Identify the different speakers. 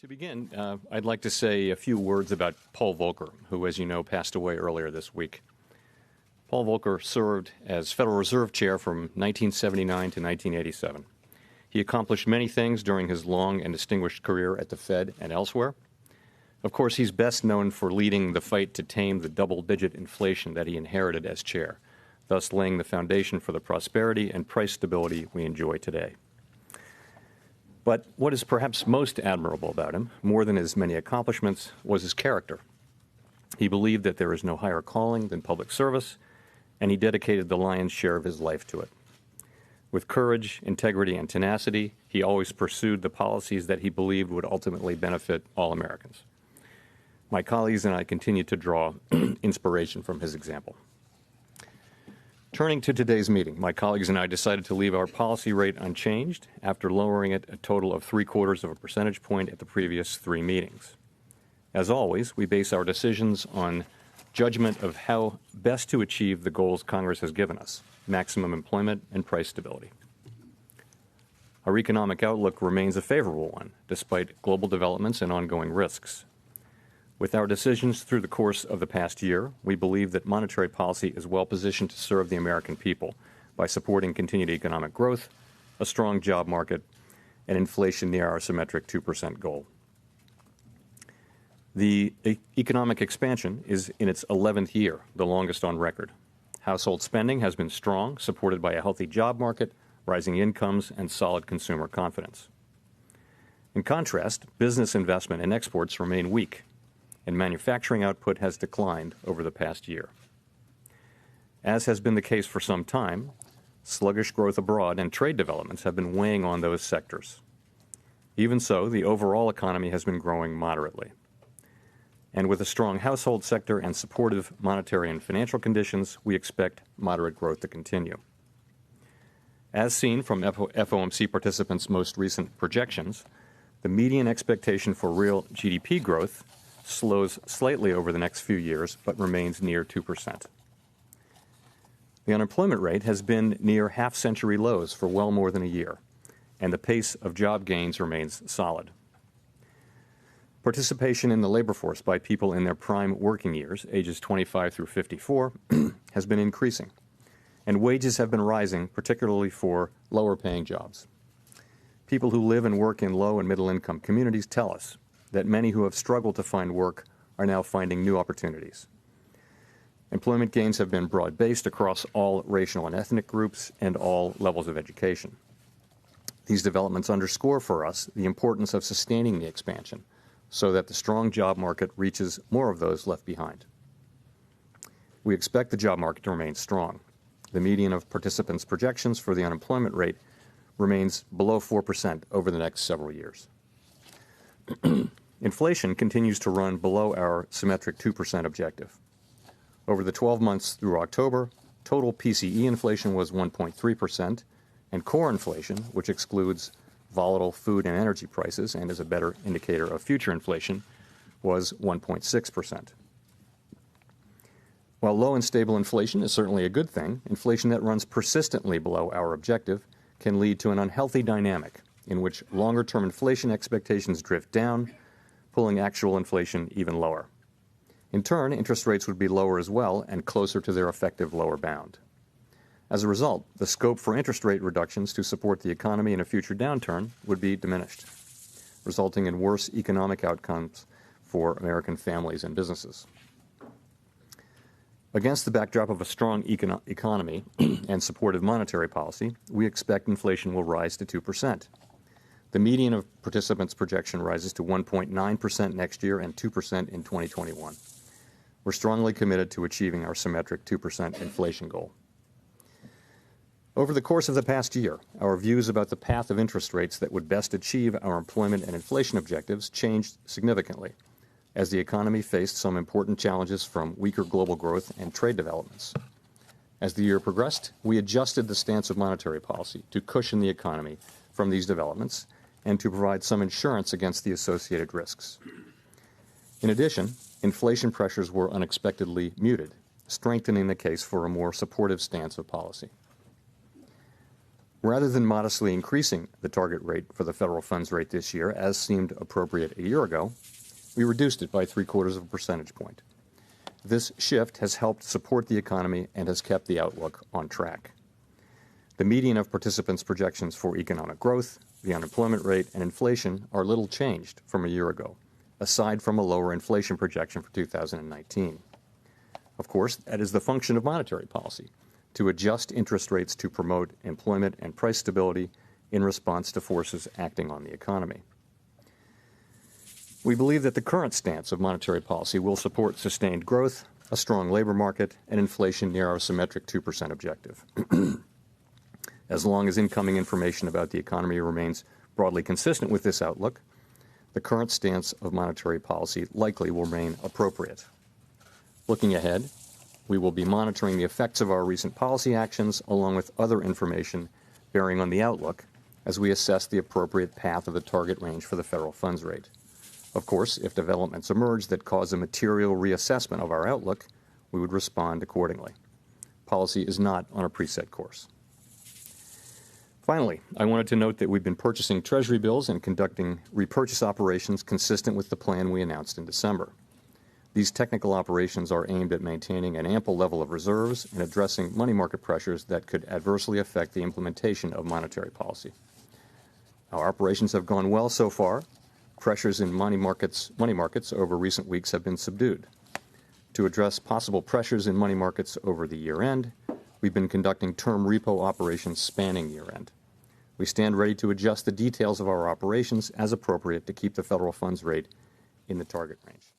Speaker 1: To begin, I'd like to say a few words about Paul Volcker, who, as you know, passed away earlier this week. Paul Volcker served as Federal Reserve Chair from 1979 to 1987. He accomplished many things during his long and distinguished career at the Fed and elsewhere. Of course, he's best known for leading the fight to tame the double-digit inflation that he inherited as chair, thus laying the foundation for the prosperity and price stability we enjoy today. But what is perhaps most admirable about him, more than his many accomplishments, was his character. He believed that there is no higher calling than public service, and he dedicated the lion's share of his life to it. With courage, integrity, and tenacity, he always pursued the policies that he believed would ultimately benefit all Americans. My colleagues and I continue to draw inspiration from his example. Turning to today's meeting, my colleagues and I decided to leave our policy rate unchanged after lowering it a total of 0.75 percentage point at the previous 3 meetings. As always, we base our decisions on judgment of how best to achieve the goals Congress has given us: maximum employment and price stability. Our economic outlook remains a favorable one, despite global developments and ongoing risks. With our decisions through the course of the past year, we believe that monetary policy is well positioned to serve the American people by supporting continued economic growth, a strong job market, and inflation near our symmetric 2% goal. The economic expansion is in its 11th year, the longest on record. Household spending has been strong, supported by a healthy job market, rising incomes, and solid consumer confidence. In contrast, business investment and exports remain weak, and manufacturing output has declined over the past year. As has been the case for some time, sluggish growth abroad and trade developments have been weighing on those sectors. Even so, the overall economy has been growing moderately. And with a strong household sector and supportive monetary and financial conditions, we expect moderate growth to continue. As seen from FOMC participants' most recent projections, the median expectation for real GDP growth slows slightly over the next few years, but remains near 2%. The unemployment rate has been near half-century lows for well more than a year, and the pace of job gains remains solid. Participation in the labor force by people in their prime working years, ages 25 through 54, has been increasing, and wages have been rising, particularly for lower-paying jobs. People who live and work in low- and middle-income communities tell us that many who have struggled to find work are now finding new opportunities. Employment gains have been broad-based across all racial and ethnic groups and all levels of education. These developments underscore for us the importance of sustaining the expansion so that the strong job market reaches more of those left behind. We expect the job market to remain strong. The median of participants' projections for the unemployment rate remains below 4% over the next several years. Inflation continues to run below our symmetric 2% objective. Over the 12 months through October, total PCE inflation was 1.3%, and core inflation, which excludes volatile food and energy prices and is a better indicator of future inflation, was 1.6%. While low and stable inflation is certainly a good thing, inflation that runs persistently below our objective can lead to an unhealthy dynamic in which longer-term inflation expectations drift down, pulling actual inflation even lower. In turn, interest rates would be lower as well and closer to their effective lower bound. As a result, the scope for interest rate reductions to support the economy in a future downturn would be diminished, resulting in worse economic outcomes for American families and businesses. Against the backdrop of a strong economy and supportive monetary policy, we expect inflation will rise to 2%. The median of participants' projection rises to 1.9% next year and 2% in 2021. We're strongly committed to achieving our symmetric 2% inflation goal. Over the course of the past year, our views about the path of interest rates that would best achieve our employment and inflation objectives changed significantly as the economy faced some important challenges from weaker global growth and trade developments. As the year progressed, we adjusted the stance of monetary policy to cushion the economy from these developments and to provide some insurance against the associated risks. In addition, inflation pressures were unexpectedly muted, strengthening the case for a more supportive stance of policy. Rather than modestly increasing the target rate for the federal funds rate this year, as seemed appropriate a year ago, we reduced it by 0.75 of a percentage point. This shift has helped support the economy and has kept the outlook on track. The median of participants' projections for economic growth, the unemployment rate, and inflation are little changed from a year ago, aside from a lower inflation projection for 2019. Of course, that is the function of monetary policy, to adjust interest rates to promote employment and price stability in response to forces acting on the economy. We believe that the current stance of monetary policy will support sustained growth, a strong labor market, and inflation near our symmetric 2% objective. As long as incoming information about the economy remains broadly consistent with this outlook, the current stance of monetary policy likely will remain appropriate. Looking ahead, we will be monitoring the effects of our recent policy actions along with other information bearing on the outlook as we assess the appropriate path of the target range for the federal funds rate. Of course, if developments emerge that cause a material reassessment of our outlook, we would respond accordingly. Policy is not on a preset course. Finally, I wanted to note that we've been purchasing Treasury bills and conducting repurchase operations consistent with the plan we announced in December. These technical operations are aimed at maintaining an ample level of reserves and addressing money market pressures that could adversely affect the implementation of monetary policy. Our operations have gone well so far. Pressures in money markets over recent weeks have been subdued. To address possible pressures in money markets over the year-end, we've been conducting term repo operations spanning year-end. We stand ready to adjust the details of our operations as appropriate to keep the federal funds rate in the target range.